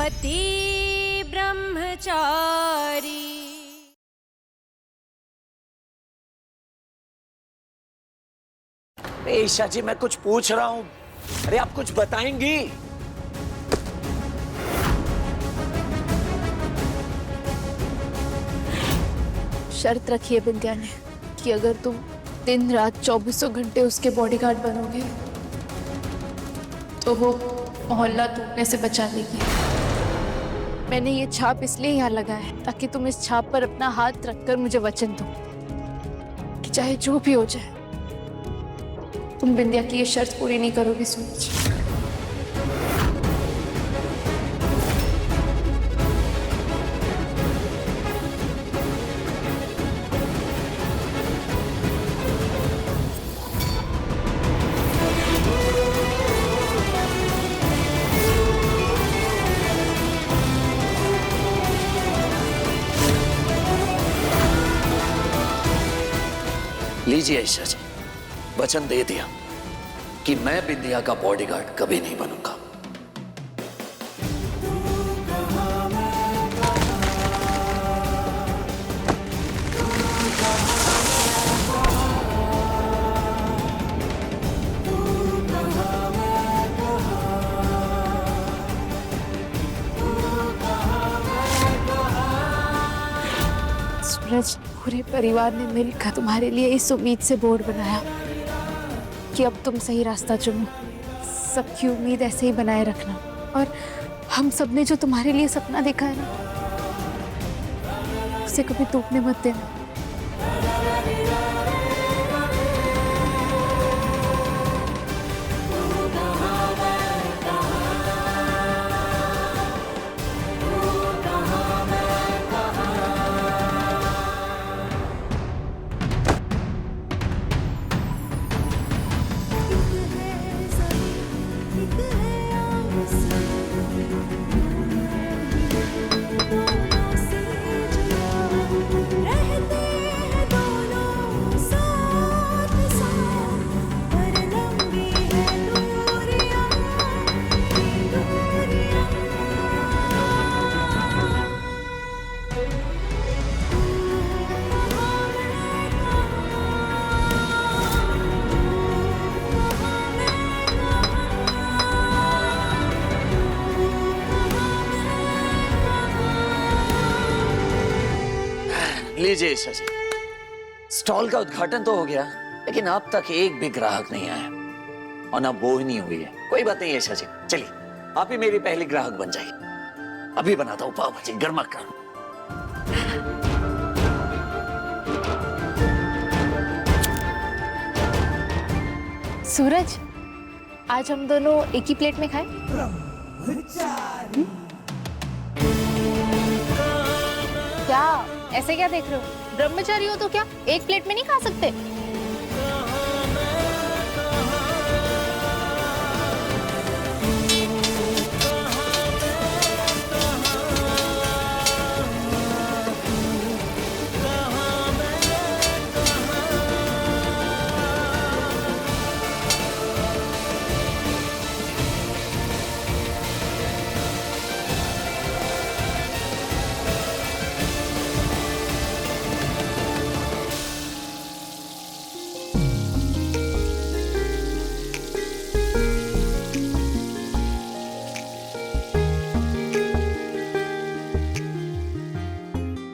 पति ब्रह्मचारी। ईशा जी, मैं कुछ पूछ रहा हूँ। अरे आप कुछ बताएंगी? शर्त रखी है बिंदिया ने कि अगर तुम दिन रात 24 घंटे उसके बॉडीगार्ड बनोगे तो वो मोहल्ला टूटने से बचा लेगी। मैंने ये छाप इसलिए यहाँ लगाया है ताकि तुम इस छाप पर अपना हाथ रखकर मुझे वचन दो कि चाहे जो भी हो जाए तुम बिंदिया की ये शर्त पूरी नहीं करोगे सूरज। लीजिए ईशा जी, वचन दे दिया कि मैं बिंदिया का बॉडीगार्ड कभी नहीं बनूंगा। सूरज, पूरे परिवार ने मिलकर तुम्हारे लिए इस उम्मीद से बोर्ड बनाया कि अब तुम सही रास्ता चुनो। सबकी उम्मीद ऐसे ही बनाए रखना, और हम सब ने जो तुम्हारे लिए सपना देखा है ना, उसे कभी टूटने मत देना। लीजिए ईशा जी, स्टॉल का उद्घाटन तो हो गया, लेकिन अब तक एक भी ग्राहक नहीं आया और ना वो ही नहीं हुई है। कोई बात नहीं ईशा जी, चलिए आप ही मेरी पहली ग्राहक बन जाइए। अभी बनाता हूँ पाव भाजी गर्मा गर्म। सूरज, आज हम दोनों एक ही प्लेट में खाएं? क्या ऐसे क्या देख रहे हो? ब्रह्मचारी हो तो क्या एक प्लेट में नहीं खा सकते?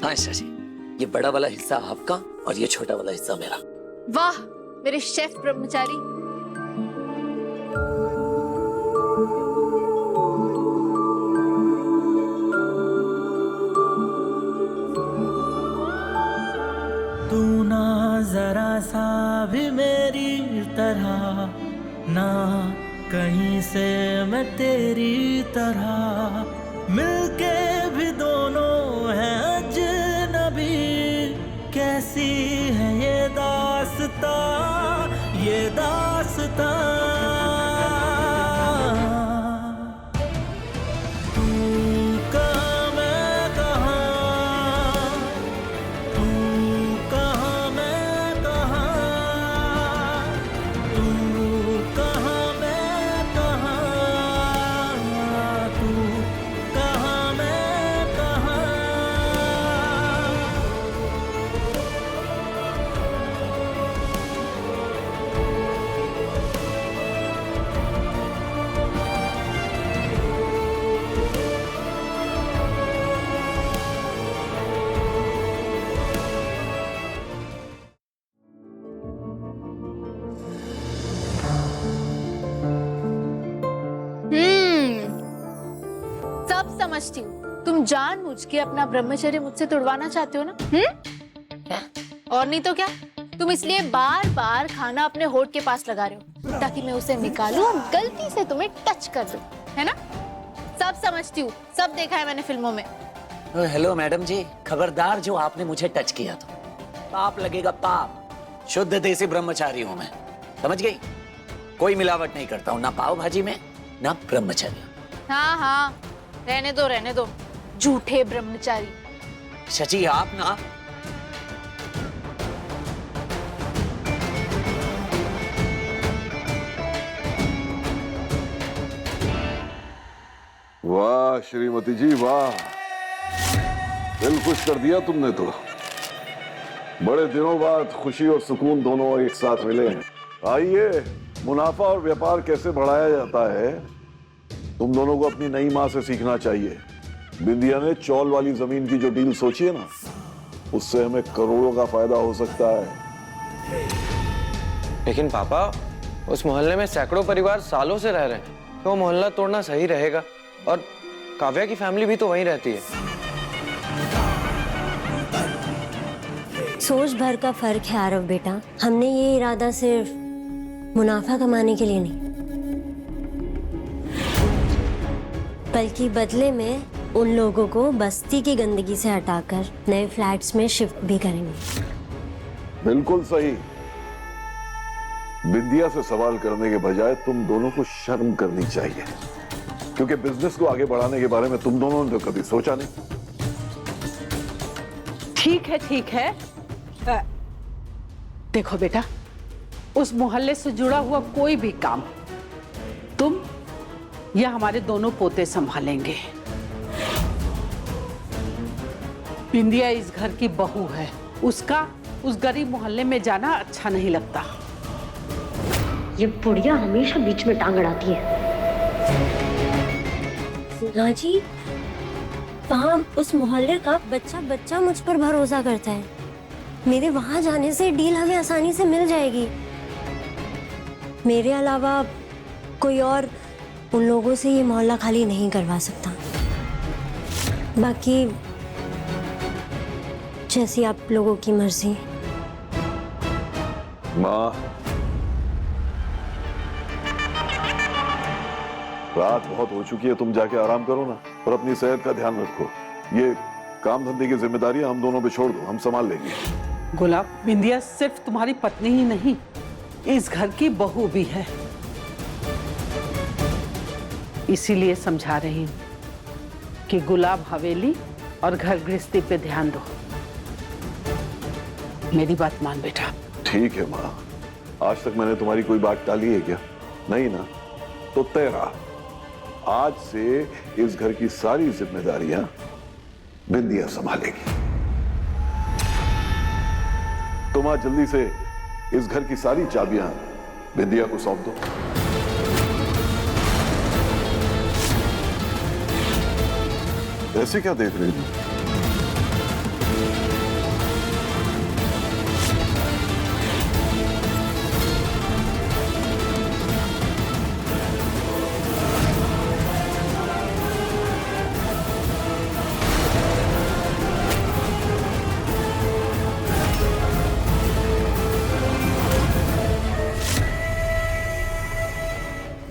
हाँ ईशा जी, ये बड़ा वाला हिस्सा आपका और ये छोटा वाला हिस्सा मेरा। वाह मेरे शेफ ब्रह्मचारी। तू ना जरा सा भी मेरी तरह, ना कहीं से मैं तेरी तरह, मिलके भी दोनों हैं अजनबी। कैसी है ये दास्तां, ये दास्तां। सब समझती हूँ। तुम जानबूझ के अपना ब्रह्मचर्य मुझसे तोड़वाना चाहते हो ना? क्या? और नहीं तो क्या? तुम इसलिए बार बार खाना अपने होठ के पास लगा रहे हो ताकि मैं उसे निकालूं और गलती से तुम्हें टच कर दूं, है ना? सब समझती हूँ, सब देखा है मैंने फिल्मों में। हेलो मैडम जी, खबरदार जो आपने मुझे टच किया तो पाप लगेगा, पाप। शुद्ध देसी ब्रह्मचारी हूं मैं, समझ गई? कोई मिलावट नहीं करता हूं, ना पाव भाजी में ना ब्रह्मचर्य। हाँ हाँ, रहने दो झूठे ब्रह्मचारी। शची आप ना, वाह श्रीमती जी वाह, दिल खुश कर दिया तुमने तो। बड़े दिनों बाद खुशी और सुकून दोनों एक साथ मिले हैं। आइए, मुनाफा और व्यापार कैसे बढ़ाया जाता है तुम दोनों को अपनी नई माँ से सीखना चाहिए। बिंदिया ने चौल वाली जमीन की जो डील सोची है ना, उससे हमें करोड़ों का फायदा हो सकता है। लेकिन पापा, उस मोहल्ले में सैकड़ों परिवार सालों से रह रहे हैं, तो वो मोहल्ला तोड़ना सही रहेगा? और काव्या की फैमिली भी तो वहीं रहती है। सोच भर का फर्क है आरव बेटा। हमने ये इरादा सिर्फ मुनाफा कमाने के लिए नहीं, बल्कि बदले में उन लोगों को बस्ती की गंदगी से हटाकर नए फ्लैट्स में शिफ्ट भी करेंगे। बिल्कुल सही। बिंदिया से सवाल करने के बजाय तुम दोनों को शर्म करनी चाहिए, क्योंकि बिजनेस को आगे बढ़ाने के बारे में तुम दोनों ने तो कभी सोचा नहीं। ठीक है। देखो बेटा, उस मोहल्ले से जुड़ा हुआ कोई भी काम तुम या हमारे दोनों पोते संभालेंगे। बिंदिया इस घर की बहू है, उसका उस गरीब मोहल्ले में जाना अच्छा नहीं लगता। ये बुढ़िया हमेशा बीच में टांग अड़ाती है। हाँ जी, वहाँ उस मोहल्ले का बच्चा मुझ पर भरोसा करता है। मेरे वहां जाने से डील हमें आसानी से मिल जाएगी। मेरे अलावा कोई और उन लोगों से ये मोहल्ला खाली नहीं करवा सकता। बाकी जैसी आप लोगों की मर्जी। माँ, रात बहुत हो चुकी है, तुम जाके आराम करो ना, और अपनी सेहत का ध्यान रखो। ये काम धंधे की जिम्मेदारियां हम दोनों पे छोड़ दो, हम संभाल लेंगे। गुलाब, बिंदिया सिर्फ तुम्हारी पत्नी ही नहीं, इस घर की बहू भी है। इसीलिए समझा रही हूं कि गुलाब हवेली और घर गृहस्थी पे ध्यान दो। मेरी बात मान बेटा। ठीक है माँ, आज तक मैंने तुम्हारी कोई बात टाली है क्या? नहीं ना? तो तेरा आज से इस घर की सारी जिम्मेदारियां बिंदिया संभालेगी। तुम आज जल्दी से इस घर की सारी चाबियां बिंदिया को सौंप दो। ऐसे क्या देख रही हो?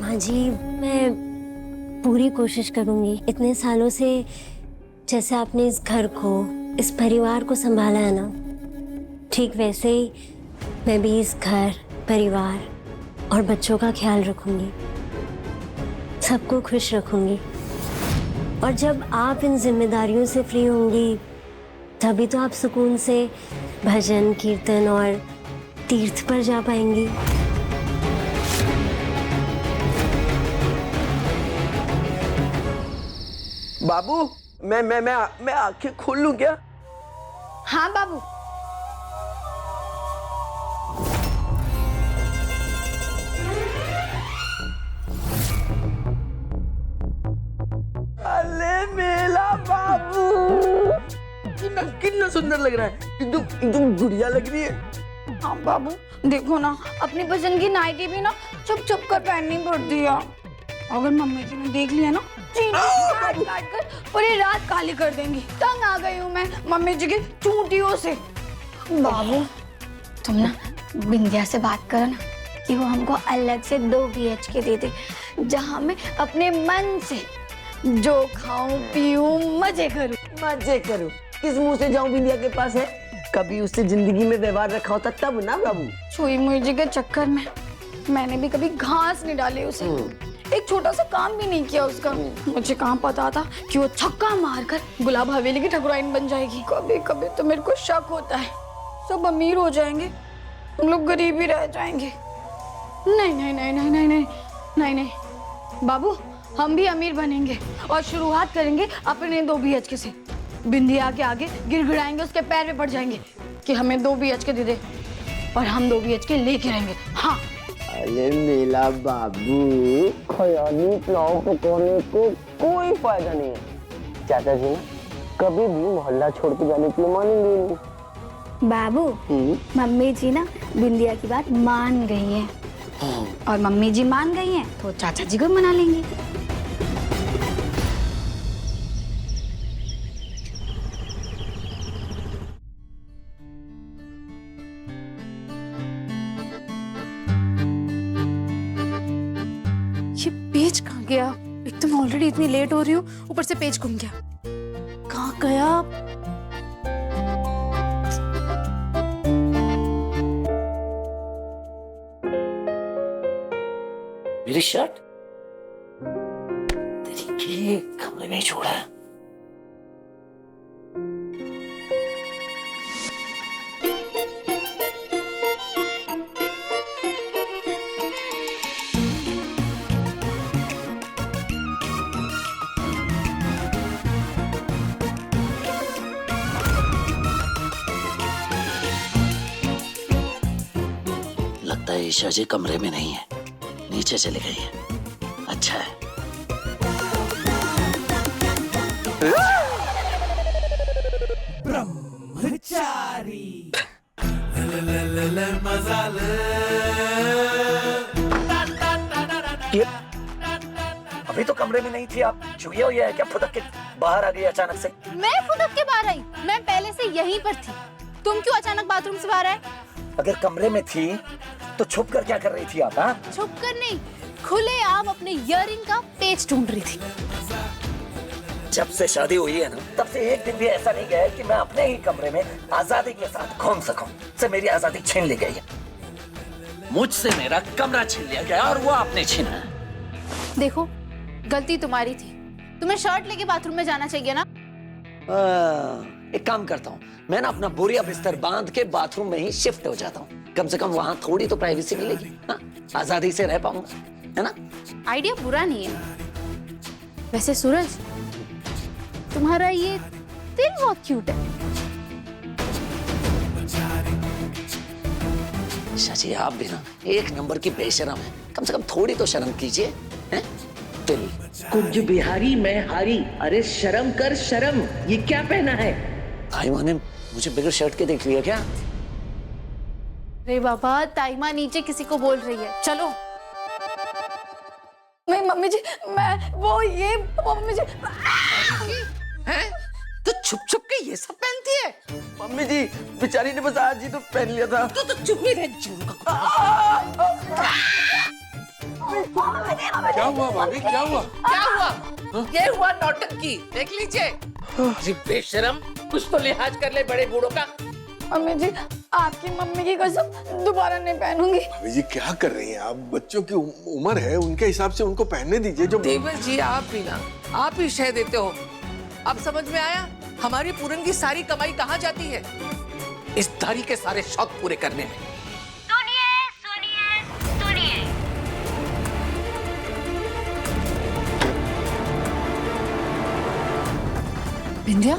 हाँ जी, मैं पूरी कोशिश करूंगी। इतने सालों से जैसे आपने इस घर को, इस परिवार को संभाला है ना, ठीक वैसे ही मैं भी इस घर, परिवार और बच्चों का ख्याल रखूंगी, सबको खुश रखूंगी। और जब आप इन जिम्मेदारियों से फ्री होंगी, तभी तो आप सुकून से भजन, कीर्तन और तीर्थ पर जा पाएंगी। बाबू, मैं आंखें खोल लूं क्या? हाँ बाबू। अरे मेला बाबू, कितना सुंदर लग रहा है। एकदम गुड़िया लग रही है। हाँ बाबू, देखो ना, अपनी पसंद की नाइटी भी ना छुप छुप कर पहननी पड़ती है। अगर मम्मी जी ने देख लिया ना, काट काट कर पूरी रात काली कर देंगी। तंग आ गई हूँ मैं मम्मी जी की चूंटियों से। बाबू तुम ना बिंदिया से बात करो ना कि वो हमको अलग से 2 BHK दे दे, जहाँ मैं अपने मन से जो खाऊं पीऊं मजे करूं। मजे करो, किस मुंह से जाऊं बिंदिया के पास है? कभी उससे जिंदगी में व्यवहार रखा होता तब ना बाबू। छुई मुई जी के चक्कर में मैंने भी कभी घास नहीं डाली उसे, एक छोटा सा काम भी नहीं किया उसका। मुझे कहाँ पता था कि वो छक्का मारकर गुलाब हवेली की ठकुराइन बन जाएगी। कभी कभी तो मेरे को शक होता है सब अमीर हो जाएंगे, हम लोग गरीब ही रह जाएंगे। नहीं नहीं नहीं नहीं नहीं नहीं नहीं नहीं बाबू, हम भी अमीर बनेंगे और शुरुआत करेंगे अपने 2 BHK से। बिंदिया के आगे गिड़गिड़ाएंगे, उसके पैर में पड़ जाएंगे कि हमें 2 BHK दे दे, और हम 2 BHK लेके रहेंगे। हाँ अरे मेला बाबू, खयाली पुलाव पकाने को कोई फायदा नहीं है। चाचा जी ना कभी भी मोहल्ला छोड़ के जाने के लिए मानेंगे नहीं। बाबू मम्मी जी ना बिंदिया की बात मान गई है, और मम्मी जी मान गई हैं तो चाचा जी को मना लेंगे। ये पेज कहाँ गया? एक तो मैं ऑलरेडी इतनी लेट हो रही हूँ, ऊपर से पेज गुम गया। कहाँ गया? मेरी शर्ट तेरी कमरे में छोड़ा है। लगता है ईशा जी कमरे में नहीं है, नीचे चली गई है। अच्छा है। ब्रह्मचारी अभी तो कमरे में नहीं थी आप, चुई हुई है क्या? फुदक के बाहर आ गई अचानक से। मैं फुदक के बाहर आई? मैं पहले से यहीं पर थी, तुम क्यों अचानक बाथरूम से बाहर आए? अगर कमरे में थी तो छुप कर क्या कर रही थी आप? हाँ, छुप कर नहीं, खुले आम अपने इयररिंग का पेच ढूंढ रही थी। जब से शादी हुई है ना, तब से एक दिन भी ऐसा नहीं गया है कि मैं अपने ही कमरे में आजादी के साथ घूम सकूं। से मेरी आजादी छीन ली गई है, मुझसे मेरा कमरा छीन लिया गया और वो आपने छीना। देखो गलती तुम्हारी थी, तुम्हें शर्ट लेके बाथरूम में जाना चाहिए ना। एक काम करता हूँ, मैं ना अपना बोरिया बिस्तर बांध के बाथरूम में ही शिफ्ट हो जाता हूँ। कम से कम वहां थोड़ी तो प्राइवेसी मिलेगी, हाँ? आजादी से रह पाऊंगा, है ना? आइडिया बुरा नहीं है। वैसे सूरज, तुम्हारा ये दिल बहुत क्यूट है। शशि, आप भी ना एक नंबर की बेशरम है, कम से कम थोड़ी तो शर्म कीजिए, हैं? दिल कुछ बिहारी में हारी, अरे शर्म कर शर्म, ये क्या पहना है? भाई माँ ने मुझे बगैर शर्ट के देख लिया क्या? रे बाबा, ताइमा नीचे किसी को बोल रही है, चलो। नहीं मम्मी जी, मैं वो ये मम्मी जी। हैं? तो छुप छुप के ये सब पहनती है? मम्मी जी बेचारी ने बस आज ही तो पहन लिया था। तो चुप ही रह, जून का। क्या हुआ भाभी, क्या हुआ? क्या हुआ? ये हुआ नौटंकी, देख लीजिए। अरे बेशरम, कुछ तो लिहाज कर ले बड़े बूढ़ों का। मम्मी जी, आपकी मम्मी की कसम दोबारा नहीं पहनूंगी। भाभी जी क्या कर रही हैं आप? बच्चों की उम्र है, उनके हिसाब से उनको पहनने दीजिए। जो देवर जी, आप भी ना, आप ही शह देते हो। अब समझ में आया हमारी पूरन की सारी कमाई कहाँ जाती है? इस दारी के सारे शौक पूरे करने में। सुनिए सुनिए सुनिए, बिंदिया,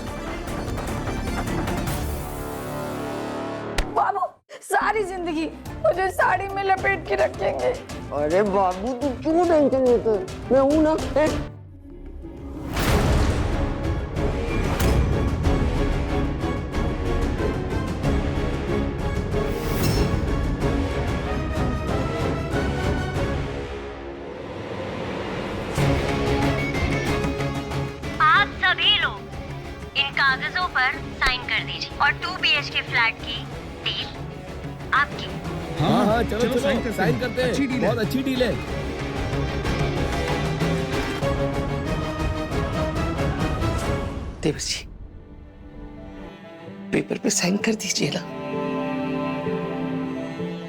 बाबू सारी जिंदगी मुझे साड़ी में लपेट के रखेंगे। अरे बाबू तू क्यों टेंशन लेते? मैं हूं ना। कागजों पर साइन कर दीजिए और 2 BHK फ्लैट की डील आपकी। हाँ चलो साइन करते हैं, बहुत अच्छी डील है। देवर्ष जी, पेपर पे साइन कर दीजिए ना,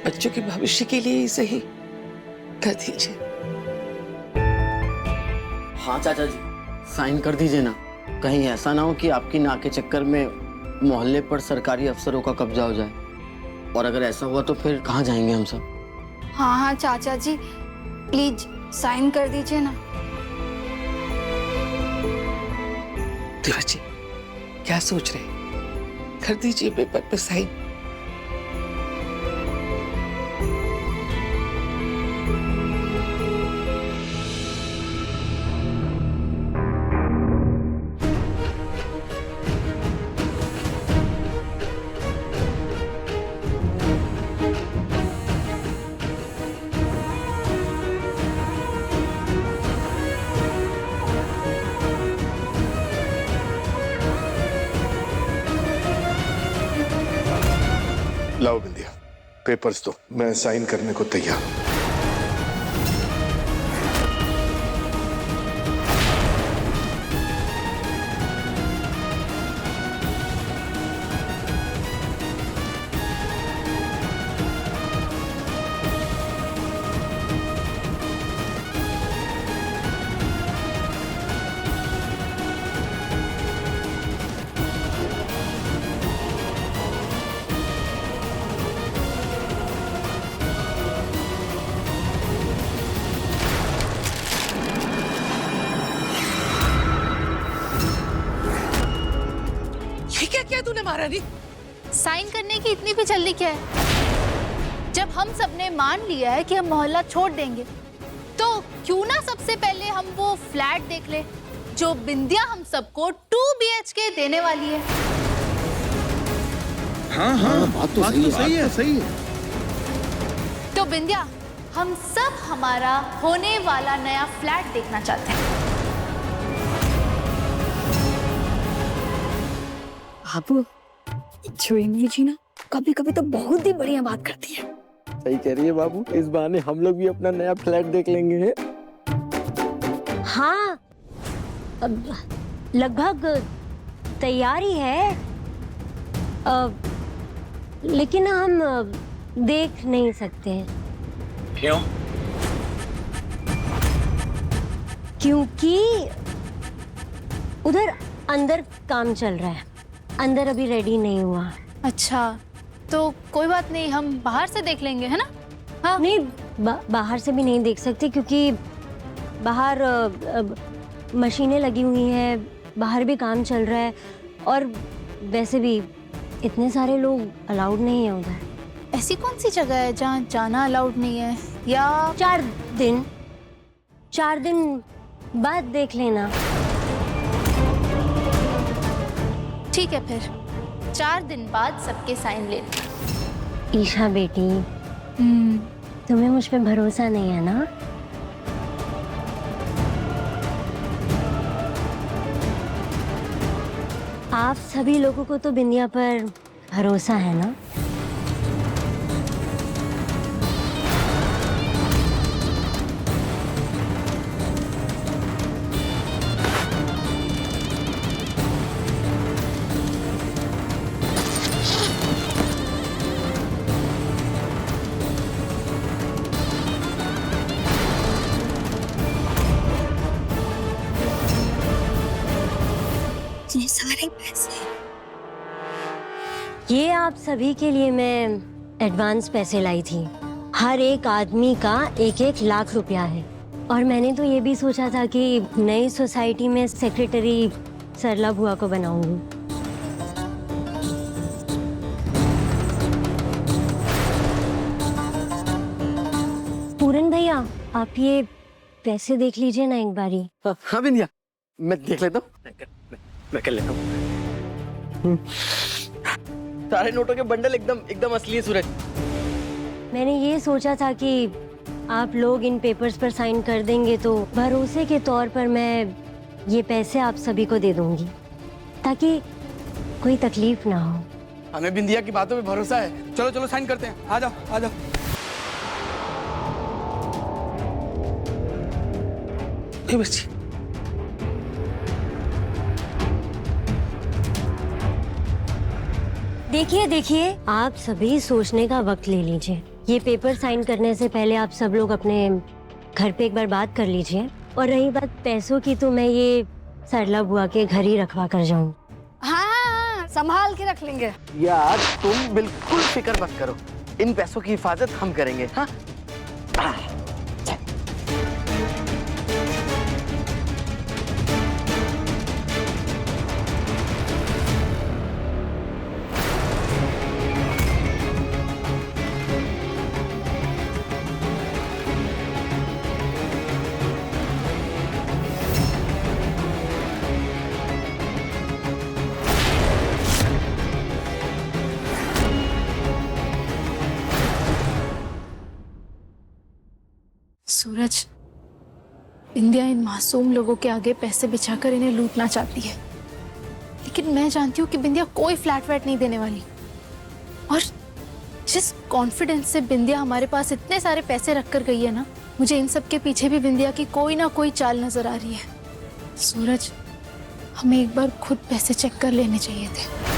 बच्चों के भविष्य के लिए ही सही कर दीजिए। हाँ चाचा जी, साइन कर दीजिए ना, कहीं ऐसा ना हो कि आपकी नाक के चक्कर में मोहल्ले पर सरकारी अफसरों का कब्जा हो जाए, और अगर ऐसा हुआ तो फिर कहाँ जाएंगे हम सब। हाँ चाचा जी, प्लीज साइन कर दीजिए ना। देवर्ष जी, क्या सोच रहे हैं? कर दीजिए पेपर पे साइन। लाओ बिंदिया, पेपर्स दो, मैं साइन करने को तैयार हूं। क्या तूने महारानी? साइन करने की इतनी भी जल्दी क्या है? जब हम सबने मान लिया है कि हम मोहल्ला छोड़ देंगे, तो क्यों ना सबसे पहले हम वो फ्लैट देख ले जो बिंदिया हम सबको 2 BHK देने वाली है। हाँ बात तो सही है। तो बिंदिया, हम सब हमारा होने वाला नया फ्लैट देखना चाहते हैं। बाबू, छोड़ेंगे जी ना, कभी कभी तो बहुत ही बढ़िया बात करती है। सही कह रही है बाबू, इस बहाने हम लोग भी अपना नया फ्लैट देख लेंगे। हाँ, अब लगभग तैयार ही है, लेकिन हम देख नहीं सकते हैं। क्यों? क्योंकि उधर अंदर काम चल रहा है, अंदर अभी रेडी नहीं हुआ। अच्छा, तो कोई बात नहीं, हम बाहर से देख लेंगे, है ना? हाँ नहीं, बाहर से भी नहीं देख सकते क्योंकि बाहर मशीनें लगी हुई हैं, बाहर भी काम चल रहा है, और वैसे भी इतने सारे लोग अलाउड नहीं है उधर। ऐसी कौन सी जगह है जहाँ जाना अलाउड नहीं है? या 4 दिन बाद देख लेना। ठीक है, फिर 4 दिन बाद सबके साइन लेना। ईशा बेटी, तुम्हें मुझ पे भरोसा नहीं है ना? आप सभी लोगों को तो बिंदिया पर भरोसा है ना? ये सारे पैसे, ये आप सभी के लिए मैं एडवांस पैसे लाई थी। हर एक आदमी का 1-1 लाख रुपया है, और मैंने तो ये भी सोचा था कि नई सोसाइटी में सेक्रेटरी सरला बुआ को बनाऊंगी। पूरन भैया, आप ये पैसे देख लीजिए ना एक बारी। हाँ बिंदिया, मैं देख लेता हूँ। मैं कर लेता हूँ। सारे नोटों के बंडल एकदम असली है सूरज। मैंने ये सोचा था कि आप लोग इन पेपर्स पर साइन कर देंगे तो भरोसे के तौर पर मैं ये पैसे आप सभी को दे दूंगी, ताकि कोई तकलीफ ना हो। हमें बिंदिया की बातों पे भरोसा है। चलो चलो साइन करते हैं। आ जाओ आ जाओ। ए बच्ची, देखिए देखिए, आप सभी सोचने का वक्त ले लीजिए। ये पेपर साइन करने से पहले आप सब लोग अपने घर पे एक बार बात कर लीजिए। और रही बात पैसों की, तो मैं ये सरला बुआ के घर ही रखवा कर जाऊँ। हाँ, संभाल के रख लेंगे। यार तुम बिल्कुल फिक्र मत करो, इन पैसों की हिफाजत हम करेंगे। हाँ सूरज, बिंदिया इन मासूम लोगों के आगे पैसे बिछाकर इन्हें लूटना चाहती है, लेकिन मैं जानती हूँ कि बिंदिया कोई फ्लैट वैट नहीं देने वाली। और जिस कॉन्फिडेंस से बिंदिया हमारे पास इतने सारे पैसे रखकर गई है ना, मुझे इन सब के पीछे भी बिंदिया की कोई ना कोई चाल नजर आ रही है। सूरज, हमें एक बार खुद पैसे चेक कर लेने चाहिए थे।